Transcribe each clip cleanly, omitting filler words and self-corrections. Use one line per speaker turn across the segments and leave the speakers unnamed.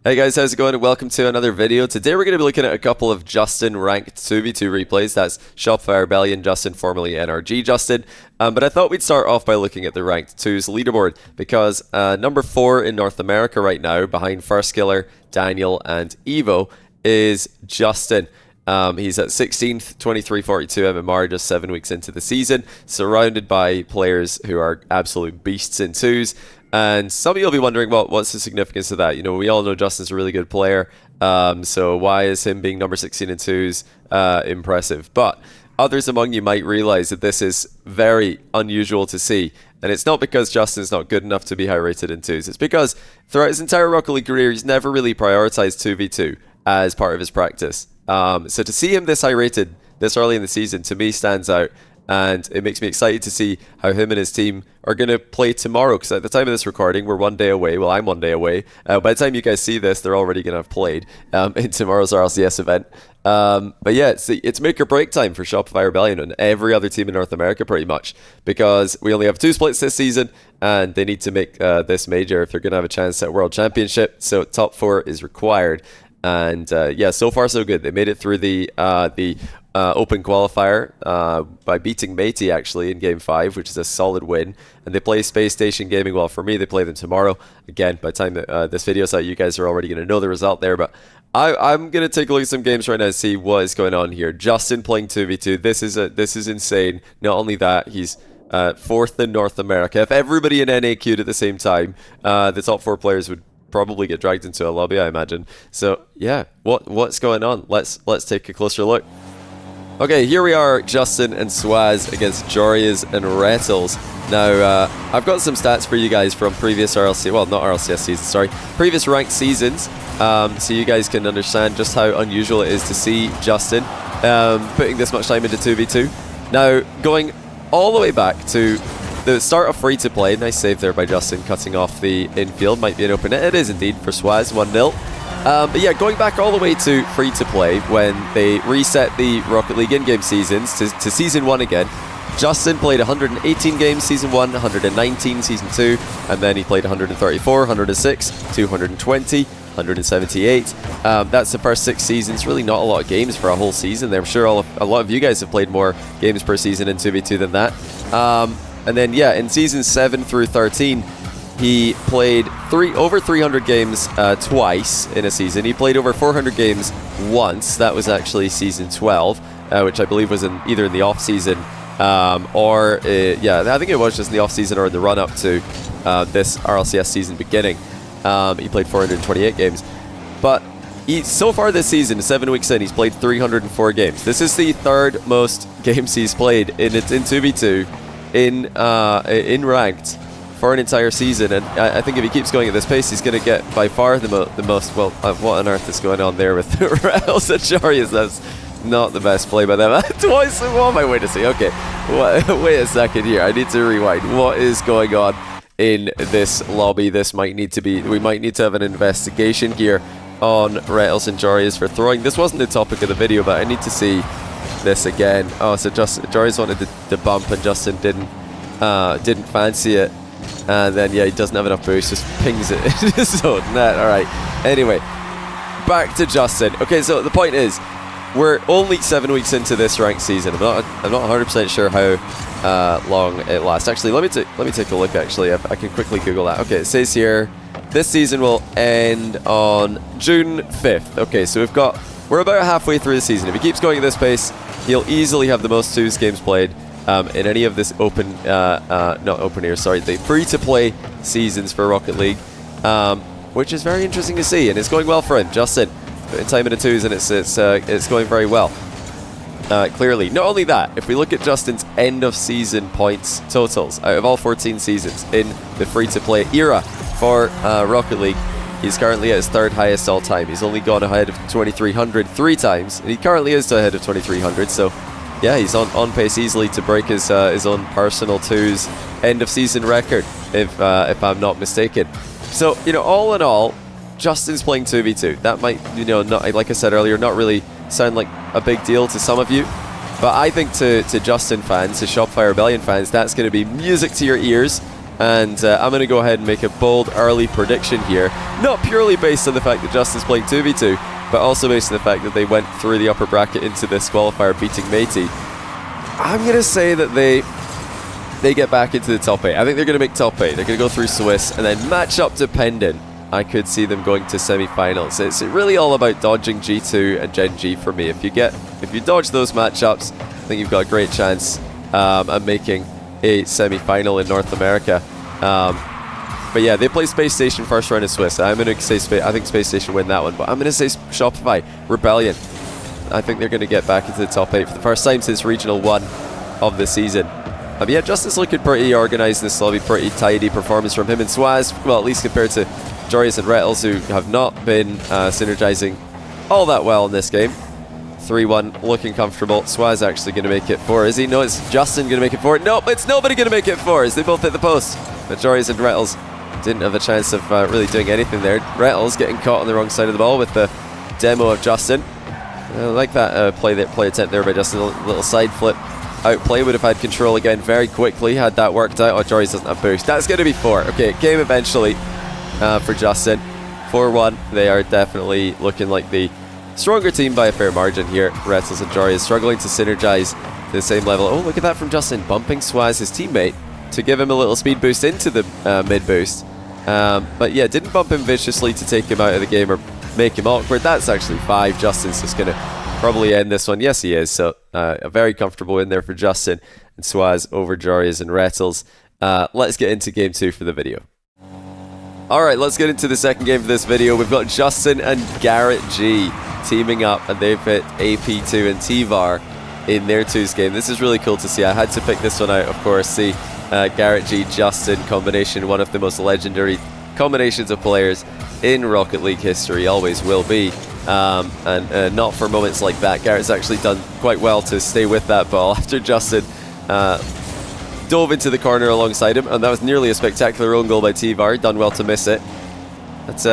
Hey guys, how's it going? And welcome to another video. Today we're going to be looking at a couple of Justin ranked 2v2 replays. That's Shopify Rebellion Justin, formerly NRG Justin. But I thought we'd start off by looking at the ranked 2's leaderboard because number 4 in North America right now, behind First Killer, Daniel, and Evo, is Justin. He's at 16th, 2342 MMR, just 7 weeks into the season, surrounded by players who are absolute beasts in 2s. And some of you will be wondering, well, what's the significance of that? You know, we all know Justin's a really good player, so why is him being number 16 in 2s impressive? But others among you might realize that this is very unusual to see. And it's not because Justin's not good enough to be high rated in 2s. It's because throughout his entire Rocket League career, he's never really prioritized 2v2 as part of his practice. So to see him this high rated this early in the season, to me, stands out. And it makes me excited to see how him and his team are going to play tomorrow. Because at the time of this recording, we're 1 day away. Well, I'm 1 day away. By the time you guys see this, they're already going to have played in tomorrow's RLCS event. But yeah, it's make or break time for Shopify Rebellion and every other team in North America pretty much. Because we only have 2 splits this season. And they need to make this major if they're going to have a chance at World Championship. So top 4 is required. And yeah, so far so good. They made it through the Open qualifier by beating Matey actually in Game 5, which is a solid win. And they play Space Station Gaming. Well, for me, they play them tomorrow. Again, by the time that this video's out, you guys are already going to know the result there. But I'm going to take a look at some games right now to see what is going on here. Justin playing 2v2. This is insane. Not only that, he's 4th in North America. If everybody in NA queued at the same time, the top 4 players would probably get dragged into a lobby, I imagine. So yeah, what's going on? Let's take a closer look. Okay, here we are, Justin and Swaz against Jorias and Rettles. Now, I've got some stats for you guys from previous RLCS, well, not RLCS seasons, sorry, previous ranked seasons, so you guys can understand just how unusual it is to see Justin putting this much time into 2v2. Now, going all the way back to the start of free-to-play, nice save there by Justin, cutting off the infield, might be an open net, it is indeed for Swaz, 1-0. But yeah, going back all the way to free-to-play, when they reset the Rocket League in-game seasons to Season 1 again, Justin played 118 games Season 1, 119 Season 2, and then he played 134, 106, 220, 178. That's the first 6 seasons. Really not a lot of games for a whole season there. I'm sure a lot of you guys have played more games per season in 2v2 than that. And then yeah, in Seasons 7 through 13, he played over 300 games twice in a season. He played over 400 games once. That was actually Season 12, which I believe was either in the off-season or, yeah, I think it was just in the off-season or in the run-up to this RLCS season beginning. He played 428 games. But so far this season, 7 weeks in, he's played 304 games. This is the 3rd most games he's played in 2v2 in ranked for an entire season, and I think if he keeps going at this pace, he's going to get by far the most. Well, what on earth is going on there with Rettles and Jorias? That's not the best play by them. Twice. What am I waiting to see? Okay, wait a second here. I need to rewind. What is going on in this lobby? This might need to be. We might need to have an investigation here on Rettles and Jorias for throwing. This wasn't the topic of the video, but I need to see this again. Oh, so Jorias wanted the bump and Justin didn't fancy it. And then, yeah, he doesn't have enough boost, just pings it into his own net. Alright, anyway, back to Justin. Okay, so the point is, we're only 7 weeks into this ranked season. I'm not 100% sure how long it lasts. Actually, let me take a look, actually. I can quickly Google that. Okay, it says here, this season will end on June 5th. Okay, so we're about halfway through the season. If he keeps going at this pace, he'll easily have the most 2s games played in any of this the free-to-play seasons for Rocket League, which is very interesting to see, and it's going well for him. Justin, in time in the 2s, and it's going very well. Clearly, not only that, if we look at Justin's end-of-season points totals out of all 14 seasons in the free-to-play era for Rocket League, he's currently at his 3rd highest all time. He's only gone ahead of 2,300 3 times, and he currently is ahead of 2,300. So. Yeah, he's on pace easily to break his own personal 2s end of season record, if I'm not mistaken. So, you know, all in all, Justin's playing 2v2. That might, you know, not, like I said earlier, not really sound like a big deal to some of you, but I think to Justin fans, to Shopify Rebellion fans, that's going to be music to your ears. And I'm going to go ahead and make a bold early prediction here. Not purely based on the fact that Justin's playing 2v2, but also based on the fact that they went through the upper bracket into this qualifier beating Matey. I'm going to say that they get back into the top 8. I think they're going to make top 8. They're going to go through Swiss, and then match-up dependent, I could see them going to semi-finals. It's really all about dodging G2 and Gen G for me. If you dodge those matchups, I think you've got a great chance at making a semi-final in North America. But yeah, they play Space Station first round in Swiss. I'm going to say I think Space Station win that one, but I'm going to say Shopify, Rebellion. I think they're going to get back into the top 8 for the first time since Regional 1 of the season. But yeah, Justin's looking pretty organised in this lobby, pretty tidy performance from him and Swaz, well, at least compared to Jorius and Rettles, who have not been synergizing all that well in this game. 3-1, looking comfortable. Swaz actually going to make it 4, is he? No, it's Justin going to make it 4. Nope, it's nobody going to make it 4 as they both hit the post. But Jorius and Rettles didn't have a chance of really doing anything there. Rettles getting caught on the wrong side of the ball with the demo of Justin. I like that play attempt there by Justin. A little side flip outplay. Would have had control again very quickly had that worked out. Oh, Jorius doesn't have boost. That's going to be 4. Okay, game eventually for Justin. 4-1. They are definitely looking like the stronger team by a fair margin here. Rettles and Jorius struggling to synergize to the same level. Oh, look at that from Justin, bumping Swaz, his teammate, to give him a little speed boost into the mid boost. But yeah, didn't bump him viciously to take him out of the game or make him awkward. That's actually 5. Justin's just going to probably end this one. Yes, he is. So a very comfortable win there for Justin and Swaz over Jorius and Rettles. Let's get into game 2 for the video. Alright, let's get into the second game for this video. We've got Justin and Garrett G teaming up, and they've hit AP2 and T-Var in their 2s game. This is really cool to see. I had to pick this one out, of course. The Garrett G Justin combination, one of the most legendary combinations of players in Rocket League history, always will be. And not for moments like that. Garrett's actually done quite well to stay with that ball after Justin dove into the corner alongside him, and that was nearly a spectacular own goal by T-Var. Done well to miss it. That's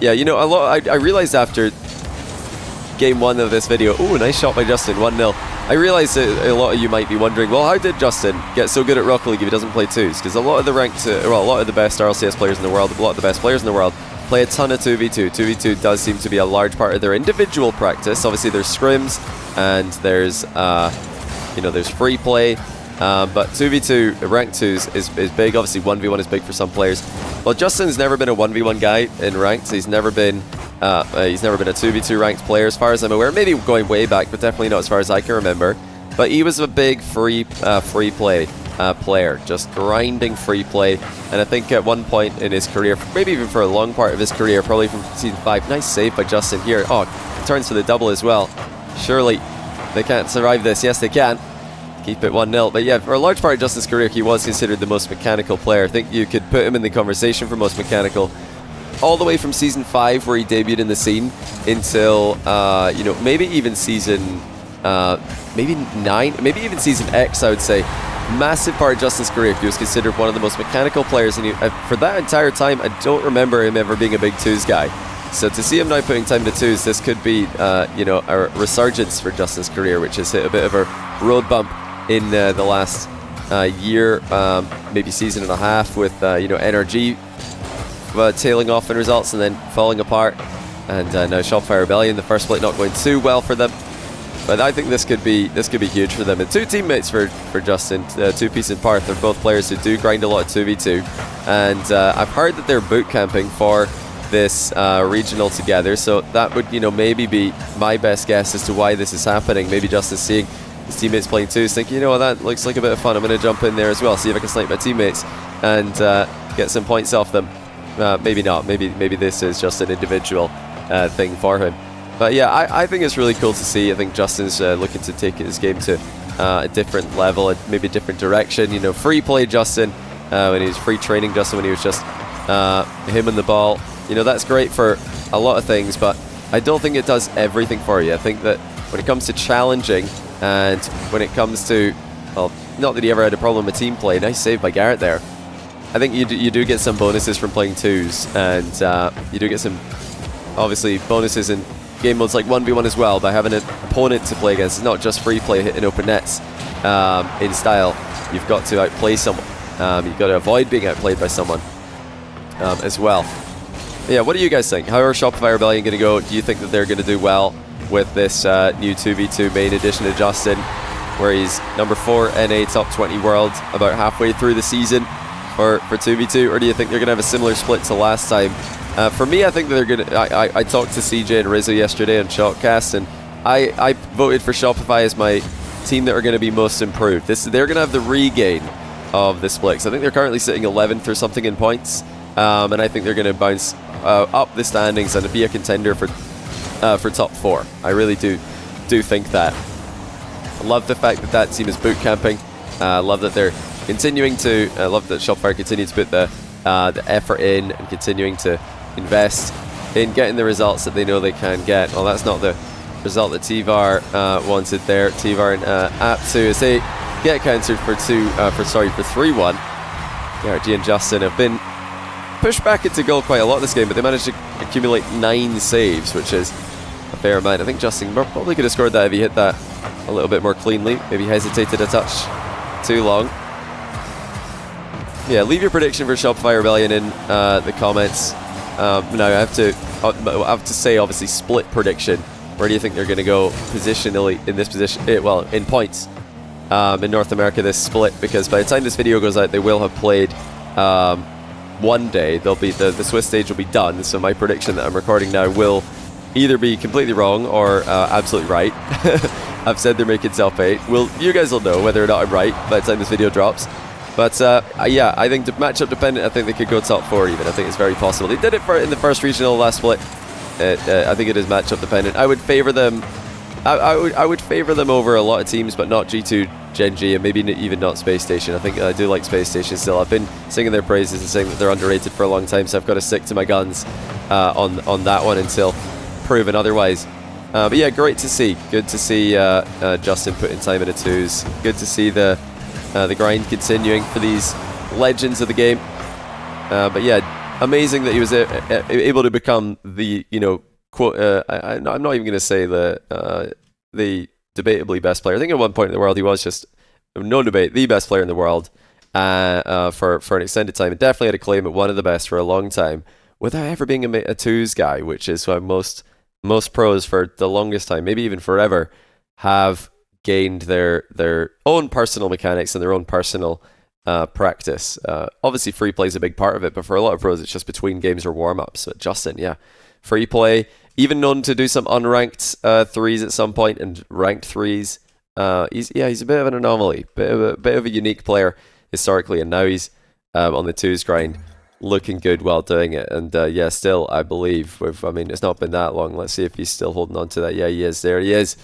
yeah, you know, I realized after game 1 of this video, ooh, nice shot by Justin, 1-0. I realized that a lot of you might be wondering, well, how did Justin get so good at Rocket League if he doesn't play 2s? Because a lot of the ranked, well, a lot of the best RLCS players in the world, a lot of the best players in the world play a ton of 2v2. 2v2 does seem to be a large part of their individual practice. Obviously, there's scrims and there's, you know, there's free play. But 2v2 ranked 2s is big. Obviously 1v1 is big for some players. Well, Justin's never been a 1v1 guy in ranked. He's never been a 2v2 ranked player as far as I'm aware. Maybe going way back, but definitely not as far as I can remember. But he was a big free play player, just grinding free play. And I think at one point in his career, maybe even for a long part of his career, probably from Season 5, nice save by Justin here. Oh, turns for the double as well. Surely they can't survive this. Yes, they can. Keep it 1-0. But yeah, for a large part of Justin's career, he was considered the most mechanical player. I think you could put him in the conversation for most mechanical all the way from Season 5, where he debuted in the scene, until, you know, maybe even Season, maybe 9, maybe even Season X, I would say. Massive part of Justin's career, he was considered one of the most mechanical players, and for that entire time, I don't remember him ever being a big 2s guy. So to see him now putting time to 2s, this could be, you know, a resurgence for Justin's career, which has hit a bit of a road bump in the last year, maybe season and a half, with you know, NRG tailing off in results and then falling apart, and now Shopify Rebellion, the first split not going too well for them. But I think this could be huge for them. And 2 teammates for Justin, 2Piece and Parth, are both players who do grind a lot of 2v2, and I've heard that they're boot camping for this regional together, so that would, you know, maybe be my best guess as to why this is happening. Maybe Justin's seeing his teammates playing 2s, thinking, you know what, that looks like a bit of fun, I'm going to jump in there as well, see if I can snipe my teammates and get some points off them. Maybe not, maybe this is just an individual thing for him. But yeah, I think it's really cool to see. I think Justin's looking to take his game to a different level, and maybe a different direction. You know, free play Justin, when he was free training Justin, when he was just him and the ball. You know, that's great for a lot of things, but I don't think it does everything for you. I think that when it comes to challenging, and when it comes to, well, not that he ever had a problem with team play. Nice save by Garrett there. I think you do get some bonuses from playing 2s, and you do get some, obviously, bonuses in game modes like 1v1 as well, by having an opponent to play against. It's not just free play hitting open nets in style. You've got to outplay someone. You've got to avoid being outplayed by someone as well. Yeah, what do you guys think? How are Shopify Rebellion going to go? Do you think that they're going to do well with this new 2v2 main addition to Justin, where he's number 4 NA top 20 world about halfway through the season for 2v2? Or do you think they're going to have a similar split to last time? For me, I think that they're going to... I talked to CJ and Rizzo yesterday on Shotcast, and I voted for Shopify as my team that are going to be most improved. They're going to have the regain of the split. So I think they're currently sitting 11th or something in points, and I think they're going to bounce up the standings and be a contender for top 4. I really do think that. I love the fact that that team is boot camping. I love that they're continuing to. I love that Shopify continue to put the effort in and continuing to invest in getting the results that they know they can get. Well, that's not the result that T-Var wanted there. T-Var and App2 as they get countered for 3-1. RG and Justin have been pushed back into goal quite a lot this game, but they managed to accumulate 9 saves, which is a fair amount. I think Justin probably could have scored that if he hit that a little bit more cleanly. Maybe hesitated a touch too long. Yeah, leave your prediction for Shopify Rebellion in the comments. Now I have to say, obviously, split prediction. Where do you think they're going to go positionally in this position? Well, in points in North America this split, because by the time this video goes out, they will have played one day. They'll be the Swiss stage will be done. So my prediction that I'm recording now will either be completely wrong or absolutely right. I've said they're making self-8. You guys will know whether or not I'm right by the time this video drops. But yeah, I think matchup dependent. I think they could go top 4 even. I think it's very possible. They did it in the first regional last split. I think it is matchup dependent. I would favor them. I would favor them over a lot of teams, but not G2, Gen G, and maybe even not Space Station. I think I do like Space Station still. I've been singing their praises and saying that they're underrated for a long time, so I've got to stick to my guns on that one until proven otherwise. But yeah, great to see. Good to see Justin putting time into 2s. Good to see the grind continuing for these legends of the game. But yeah, amazing that he was able to become the, quote, I'm not even going to say the debatably best player. I think at one point in the world he was just, no debate, the best player in the world for an extended time. And definitely had a claim at one of the best for a long time without ever being a 2s guy, which is why most pros for the longest time, maybe even forever, have gained their own personal mechanics and their own personal practice. Obviously free play is a big part of it, but for a lot of pros it's just between games or warm-ups. But Justin, yeah, free play, even known to do some unranked 3s at some point and ranked 3s. He's a bit of an anomaly, bit of a unique player historically, and now he's on the 2s grind, looking good while doing it. And yeah, still I believe it's not been that long. Let's see if he's still holding on to that. Yeah, he is. There he is.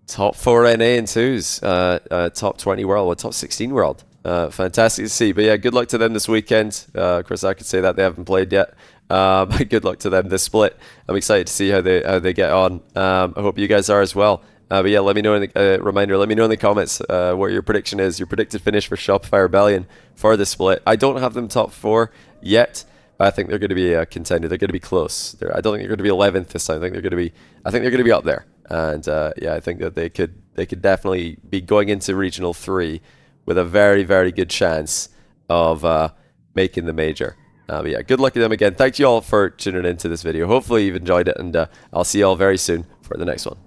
Top 4 NA in 2s, top 20 world, or top 16 world. Fantastic to see. But yeah, good luck to them this weekend. Of course, I could say that they haven't played yet. But good luck to them this split. I'm excited to see how they get on. I hope you guys are as well. But yeah, let me know in the comments what your prediction is. Your predicted finish for Shopify Rebellion for the split. I don't have them top 4 yet, but I think they're going to be a contender. They're going to be close. I don't think they're going to be 11th this time. I think they're going to be up there. And yeah, I think that they could definitely be going into Regional 3 with a very, very good chance of making the major. But yeah, good luck to them again. Thank you all for tuning into this video. Hopefully you've enjoyed it, and I'll see you all very soon for the next one.